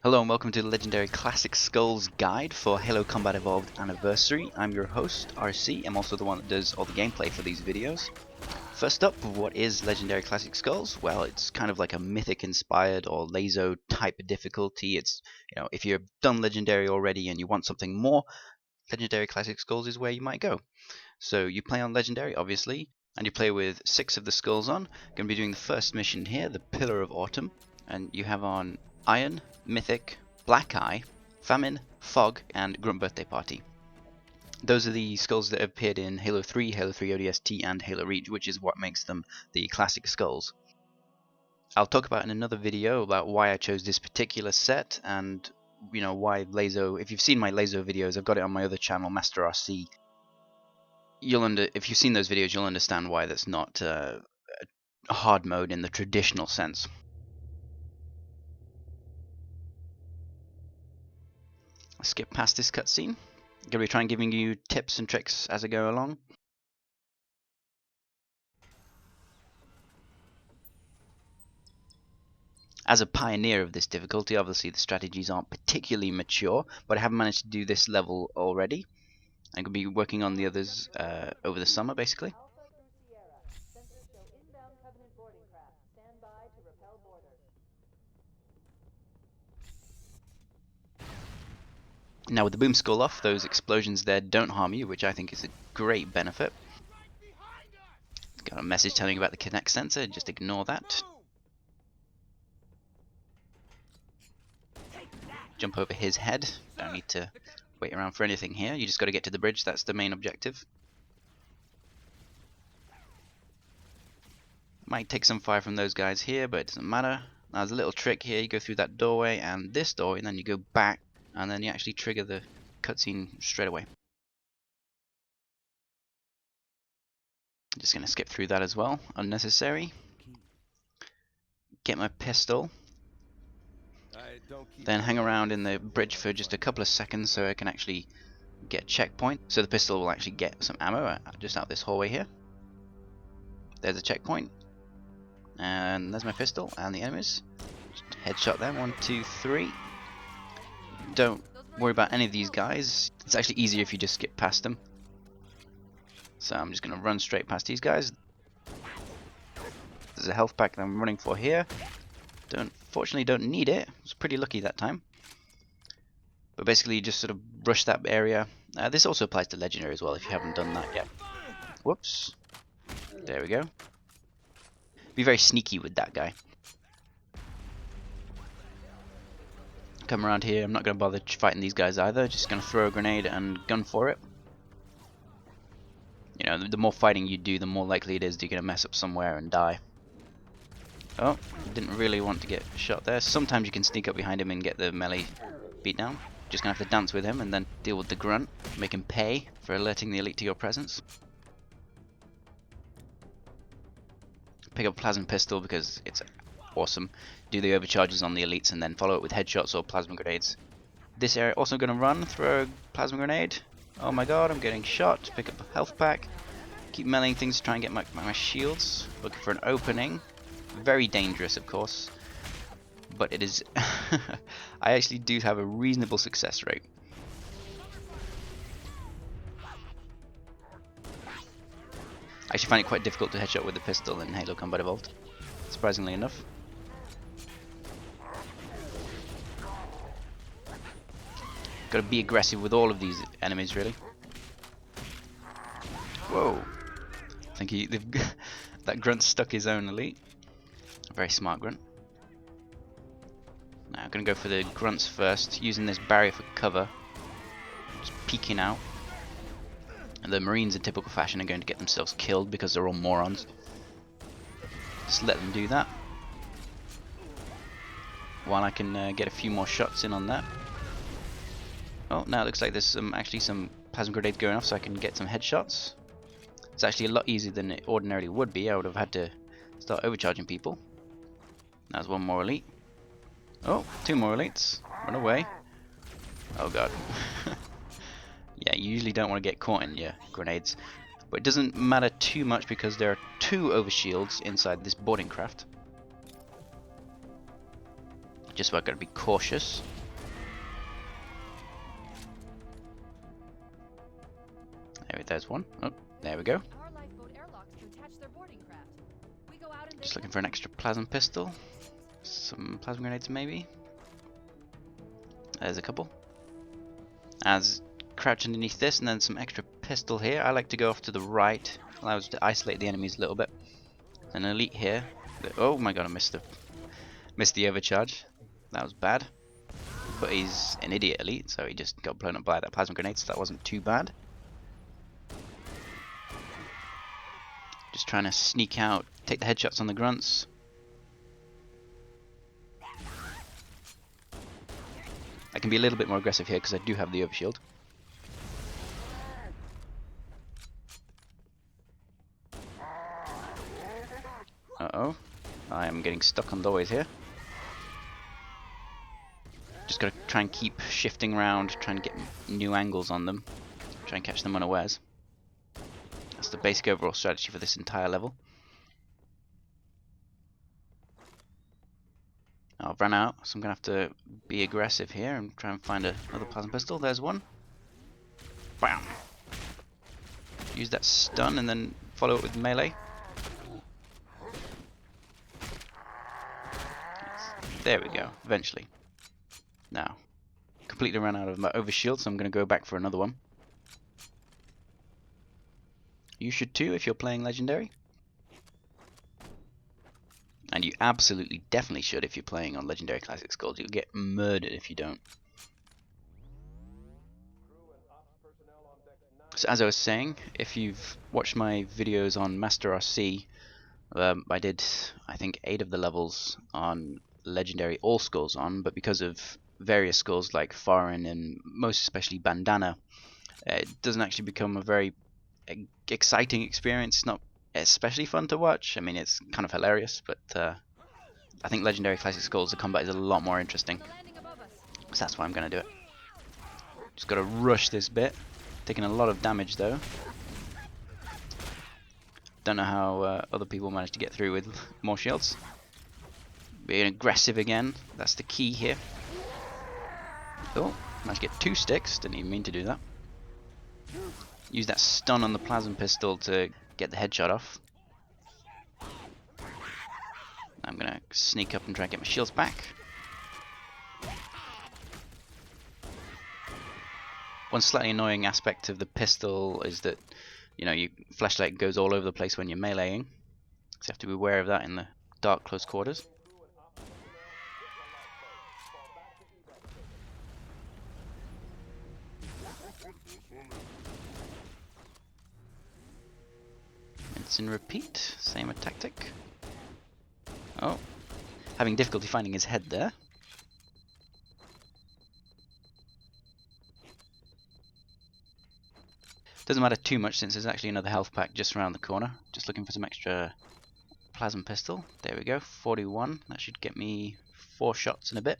Hello and welcome to the Legendary Classic Skulls guide for Halo Combat Evolved Anniversary. I'm your host, RC. I'm also the one that does all the gameplay for these videos. First up, what is Legendary Classic Skulls? Well, it's kind of like a Mythic inspired or LASO type difficulty. It's, if you've done Legendary already and you want something more, Legendary Classic Skulls is where you might go. So you play on Legendary, obviously, and you play with 6 of the skulls on. Going to be doing the first mission here, the Pillar of Autumn, and you have on Iron, Mythic, Black Eye, Famine, Fog, and Grunt Birthday Party. Those are the skulls that appeared in Halo 3, Halo 3 ODST, and Halo Reach, which is what makes them the classic skulls. I'll talk about in another video about why I chose this particular set and why LASO. If you've seen my LASO videos, I've got it on my other channel, Master RC. If you've seen those videos, you'll understand why that's not a hard mode in the traditional sense. I'll skip past this cutscene. I'm going to be trying giving you tips and tricks as I go along. As a pioneer of this difficulty, obviously the strategies aren't particularly mature, but I have managed to do this level already. I'm going to be working on the others over the summer, basically. Now with the boom skull off, those explosions there don't harm you, which I think is a great benefit. It's got a message telling you about the Kinect sensor, just ignore that. Jump over his head, don't need to wait around for anything here, you just got to get to the bridge, that's the main objective. Might take some fire from those guys here, but it doesn't matter. Now there's a little trick here, you go through that doorway and this doorway, and then you go back, and then you actually trigger the cutscene straight away. I'm just going to skip through that as well, unnecessary. Get my pistol. Then hang around in the bridge for just a couple of seconds so I can actually get a checkpoint. So the pistol will actually get some ammo just out this hallway here. There's a checkpoint. And there's my pistol and the enemies. Just headshot them, 1, 2, 3. Don't worry about any of these guys. It's actually easier if you just skip past them. So I'm just going to run straight past these guys. There's a health pack that I'm running for here. Fortunately don't need it. I was pretty lucky that time. But basically you just sort of rush that area. This also applies to Legendary as well if you haven't done that yet. Whoops. There we go. Be very sneaky with that guy. Come around here. I'm not going to bother fighting these guys either. Just going to throw a grenade and gun for it. The more fighting you do, the more likely it is that you're going to mess up somewhere and die. Oh, didn't really want to get shot there. Sometimes you can sneak up behind him and get the melee beat down. Just going to have to dance with him and then deal with the grunt. Make him pay for alerting the elite to your presence. Pick up a plasma pistol because it's awesome. Do the overcharges on the elites and then follow it with headshots or plasma grenades. This area also going to run, throw a plasma grenade. Oh my god, I'm getting shot. Pick up a health pack. Keep meleeing things to try and get my shields. Looking for an opening. Very dangerous, of course. But it is... I actually do have a reasonable success rate. I actually find it quite difficult to headshot with the pistol in Halo Combat Evolved, surprisingly enough. Got to be aggressive with all of these enemies, really. Whoa! I think that grunt stuck his own elite. A very smart grunt. Now I'm going to go for the grunts first, using this barrier for cover. Just peeking out. And the Marines in typical fashion are going to get themselves killed because they're all morons. Just let them do that. While I can get a few more shots in on that. Oh, now it looks like there's actually some plasma grenades going off so I can get some headshots. It's actually a lot easier than it ordinarily would be. I would have had to start overcharging people. There's one more elite. Oh, 2 more elites. Run away. Oh god. Yeah, you usually don't want to get caught in your grenades. But it doesn't matter too much because there are 2 overshields inside this boarding craft. Just so I've got to be cautious. Wait, there's one. Oh, there we go. Just looking for an extra plasma pistol. Some plasma grenades maybe. There's a couple. As crouch underneath this, and then some extra pistol here. I like to go off to the right. Allows to isolate the enemies a little bit. An elite here. Oh my god, I missed the overcharge. That was bad. But he's an idiot elite, so he just got blown up by that plasma grenade, so that wasn't too bad. Just trying to sneak out, take the headshots on the grunts. I can be a little bit more aggressive here because I do have the overshield. Uh-oh. I am getting stuck on doorways here. Just gotta try and keep shifting around, trying to get new angles on them. Try and catch them unawares. That's the basic overall strategy for this entire level. I've run out, so I'm gonna have to be aggressive here and try and find another plasma pistol. There's one. Bam! Use that stun and then follow it with melee. There we go, eventually. Now, completely ran out of my overshield, so I'm going to go back for another one. You should too if you're playing Legendary. And you absolutely, definitely should if you're playing on Legendary Classic Skulls. You'll get murdered if you don't. So as I was saying, if you've watched my videos on Master RC, I did, I think, 8 of the levels on Legendary all skulls on, but because of various skulls like Famine and most especially Bandanna, it doesn't actually become a very exciting experience. It's not especially fun to watch. I mean, it's kind of hilarious, but I think Legendary Classic Skulls, the combat is a lot more interesting. So that's why I'm going to do it. Just got to rush this bit. Taking a lot of damage though. Don't know how other people managed to get through with more shields. Being aggressive again, that's the key here. Oh, managed to get 2 sticks, didn't even mean to do that. Use that stun on the plasma pistol to get the headshot off. I'm gonna sneak up and try and get my shields back. One slightly annoying aspect of the pistol is that, you know, your flashlight goes all over the place when you're meleeing, so you have to be aware of that in the dark close quarters. Rinse and repeat, same tactic. Oh, having difficulty finding his head there. Doesn't matter too much since there's actually another health pack just around the corner. Just looking for some extra plasma pistol. There we go, 41. That should get me 4 shots in a bit.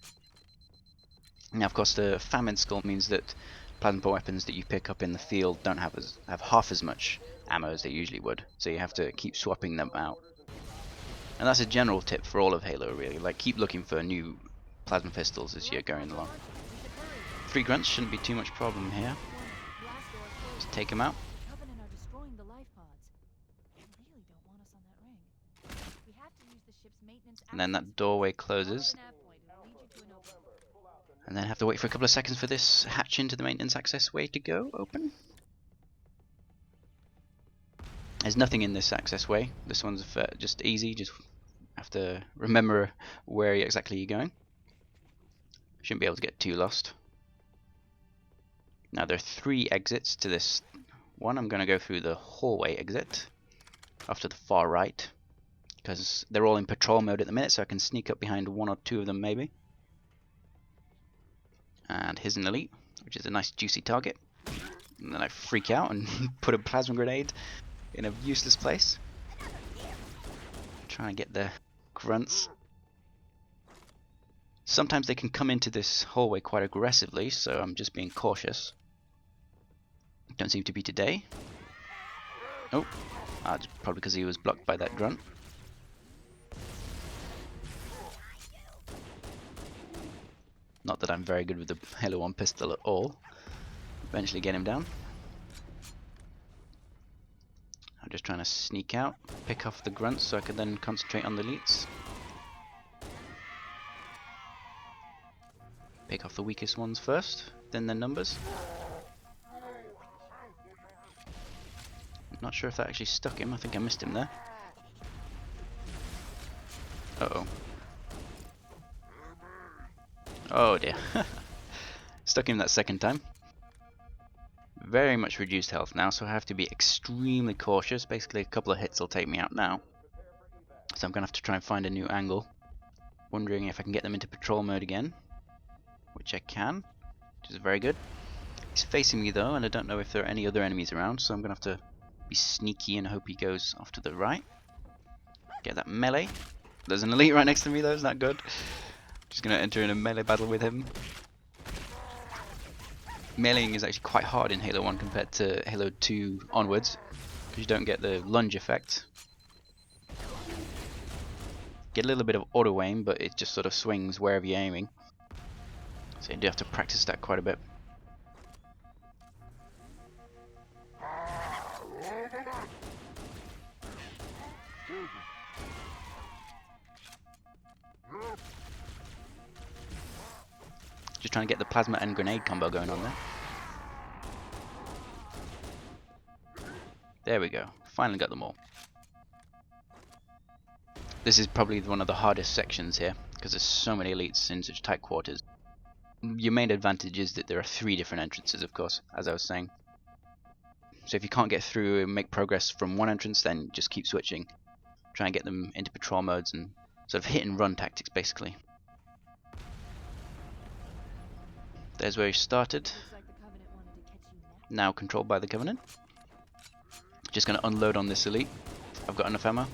Now, of course, the Famine skull means that plasma weapons that you pick up in the field don't have half as much ammo as they usually would. So you have to keep swapping them out. And that's a general tip for all of Halo, really. Like, keep looking for new plasma pistols as you're going along. 3 grunts shouldn't be too much problem here. Just take them out. And then that doorway closes. And then have to wait for a couple of seconds for this hatch into the maintenance access way to go open. There's nothing in this access way. This one's just easy. Just have to remember where exactly you're going. Shouldn't be able to get too lost. Now there are 3 exits to this one. I'm going to go through the hallway exit off to the far right, because they're all in patrol mode at the minute, so I can sneak up behind 1 or 2 of them maybe. And here's an elite, which is a nice juicy target. And then I freak out and put a plasma grenade in a useless place. Trying to get the grunts. Sometimes they can come into this hallway quite aggressively, so I'm just being cautious. Don't seem to be today. Oh, probably because he was blocked by that grunt. Not that I'm very good with the Halo 1 pistol at all. Eventually get him down. just trying to sneak out, pick off the grunts so I can then concentrate on the elites. Pick off the weakest ones first, then their numbers. I'm not sure if that actually stuck him. I think I missed him there. Uh-oh. Oh dear. Stuck him that second time. Very much reduced health now, so I have to be extremely cautious. Basically a couple of hits will take me out now. So I'm going to have to try and find a new angle. Wondering if I can get them into patrol mode again. Which I can, which is very good. He's facing me though, and I don't know if there are any other enemies around, so I'm going to have to be sneaky and hope he goes off to the right. Get that melee. There's an elite right next to me though, isn't that good? Just going to enter in a melee battle with him. Meleeing is actually quite hard in Halo 1 compared to Halo 2 onwards, because you don't get the lunge effect. Get a little bit of auto aim, but it just sort of swings wherever you're aiming. So you do have to practice that quite a bit. Just trying to get the plasma and grenade combo going on there. There we go. Finally got them all. This is probably one of the hardest sections here, because there's so many elites in such tight quarters. Your main advantage is that there are 3 different entrances, of course, as I was saying. So if you can't get through and make progress from one entrance, then just keep switching. Try and get them into patrol modes and sort of hit and run tactics, basically. There's where he started. Now controlled by the Covenant. Just going to unload on this elite. I've got enough ammo.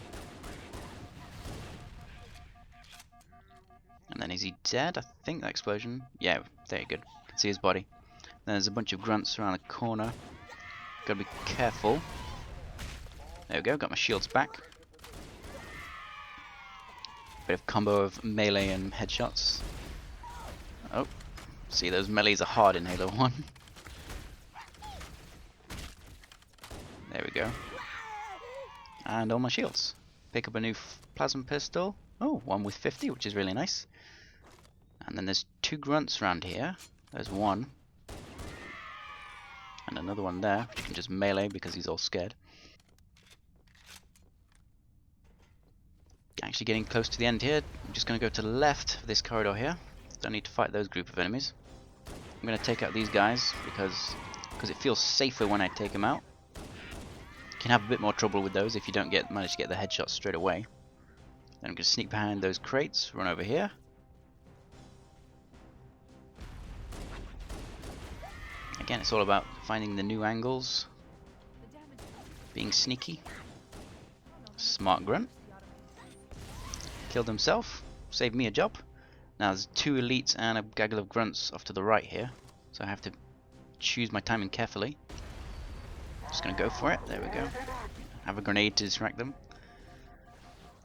And then is he dead? I think that explosion. Yeah, very good. Can see his body. Then there's a bunch of grunts around the corner. Gotta be careful. There we go, got my shields back. Bit of combo of melee and headshots. Oh, see those melees are hard in Halo 1. There we go. And all my shields. Pick up a new plasma pistol. Oh, one with 50, which is really nice. And then there's 2 grunts around here. There's one. And another one there, which you can just melee because he's all scared. Actually getting close to the end here. I'm just going to go to the left of this corridor here. Don't need to fight those group of enemies. I'm going to take out these guys because it feels safer when I take them out. You can have a bit more trouble with those if you don't manage to get the headshots straight away. Then I'm going to sneak behind those crates, run over here. Again, it's all about finding the new angles, being sneaky. Smart grunt. Killed himself, saved me a job. Now there's 2 elites and a gaggle of grunts off to the right here, so I have to choose my timing carefully. Just gonna go for it, there we go. Have a grenade to distract them.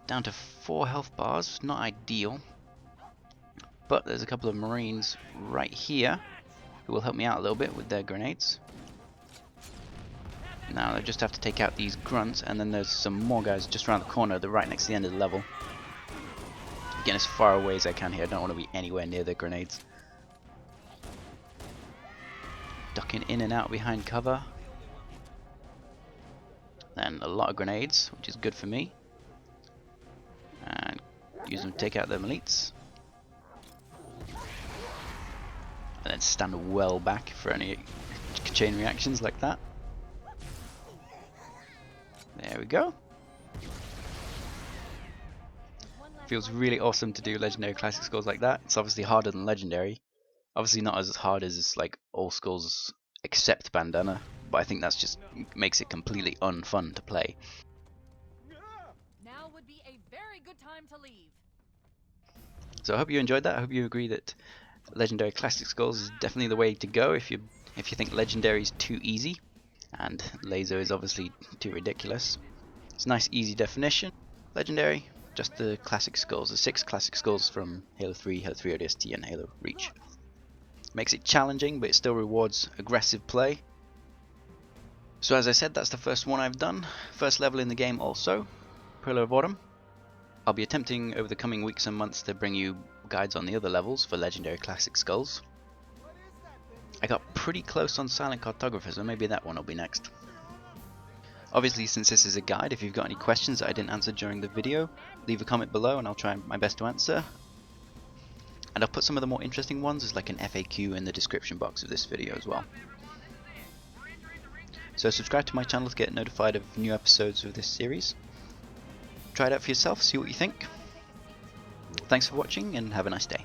Down to 4 health bars, not ideal. But there's a couple of marines right here who will help me out a little bit with their grenades. Now I just have to take out these grunts, and then there's some more guys just around the corner. They're right next to the end of the level. Getting as far away as I can here. I don't want to be anywhere near the grenades. Ducking in and out behind cover. Then a lot of grenades, which is good for me. And use them to take out the elites. And then stand well back for any chain reactions like that. There we go. Feels really awesome to do legendary classic skulls like that. It's obviously harder than legendary. Obviously not as hard as like all skulls except Bandanna, but I think that's just makes it completely unfun to play. Now would be a very good time to leave. So I hope you enjoyed that. I hope you agree that legendary classic skulls is definitely the way to go if you think legendary is too easy, and LASO is obviously too ridiculous. It's a nice easy definition. Legendary, just the classic skulls, the 6 classic skulls from Halo 3, Halo 3 ODST and Halo Reach. Makes it challenging, but it still rewards aggressive play. So as I said, that's the first one I've done. First level in the game also, Pillar of Autumn. I'll be attempting over the coming weeks and months to bring you guides on the other levels for Legendary Classic Skulls. I got pretty close on Silent Cartographer, so maybe that one will be next. Obviously, since this is a guide, if you've got any questions that I didn't answer during the video, leave a comment below and I'll try my best to answer. And I'll put some of the more interesting ones as like an FAQ in the description box of this video as well. So subscribe to my channel to get notified of new episodes of this series. Try it out for yourself, see what you think. Thanks for watching and have a nice day.